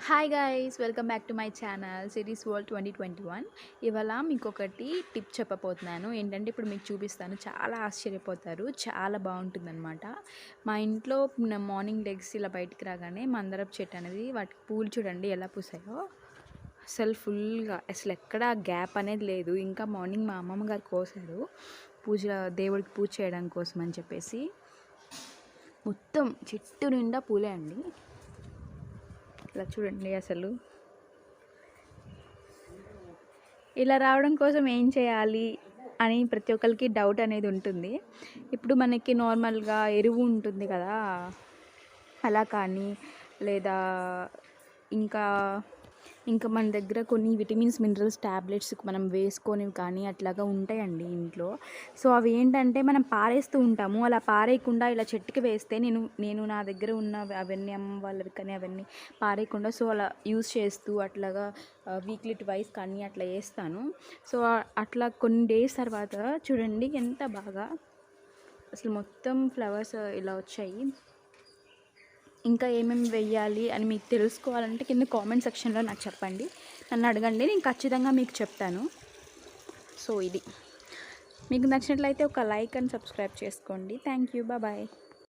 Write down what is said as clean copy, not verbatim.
Hi guys, welcome back to my channel series world 2021. ఇవాళ మీకు ఒకటి టిప్ చెప్పబోతున్నాను. ఏంటంటే ఇప్పుడు మీకు చూపిస్తాను, చాలా ఆశ్చర్యపోతారు. చాలా బాగుంటుందన్నమాట. మా ఇంట్లో మార్నింగ్ లెగ్స్ ఇలా బయటికి రాగానే మందారపు చెట్టు అనేది, వాటికి పూలు చూడండి ఎలా పూసాయో. అసలు ఫుల్గా అసలు ఎక్కడ గ్యాప్ అనేది లేదు. ఇంకా మార్నింగ్ మా అమ్మమ్మ గారు కోసారు పూజ, దేవుడికి పూజ చేయడం కోసం అని చెప్పేసి. మొత్తం చెట్టు నిండా పూలే అండి. ఇలా చూడండి. అసలు ఇలా రావడం కోసం ఏం చేయాలి అని ప్రతి ఒక్కరికి డౌట్ అనేది ఉంటుంది. ఇప్పుడు మనకి నార్మల్గా ఎరువు ఉంటుంది కదా, అలా కానీ లేదా ఇంకా ఇంకా మన దగ్గర కొన్ని విటమిన్స్ మినరల్స్ ట్యాబ్లెట్స్ మనం వేసుకొని కానీ అట్లాగా ఉంటాయండి ఇంట్లో. సో అవి ఏంటంటే మనం పారేస్తూ ఉంటాము. అలా పారేయకుండా ఇలా చెట్టుకి వేస్తే నేను నా దగ్గర ఉన్న అవన్నీ అమ్మ వాళ్ళవి కానీ అవన్నీ పారేయకుండా సో అలా యూజ్ చేస్తూ అట్లాగా వీక్లీ ట్వైస్ కానీ అట్లా వేస్తాను. సో అట్లా కొన్ని డేస్ తర్వాత చూడండి ఎంత బాగా అసలు మొత్తం ఫ్లవర్స్ ఇలా వచ్చాయి. ఇంకా ఏమేమి వెయ్యాలి అని మీకు తెలుసుకోవాలంటే కింద కామెంట్ సెక్షన్లో నాకు చెప్పండి, నన్ను అడగండి, నేను ఖచ్చితంగా మీకు చెప్తాను. సో ఇది మీకు నచ్చినట్లయితే ఒక లైక్ అండ్ సబ్స్క్రైబ్ చేసుకోండి. Thank you, bye.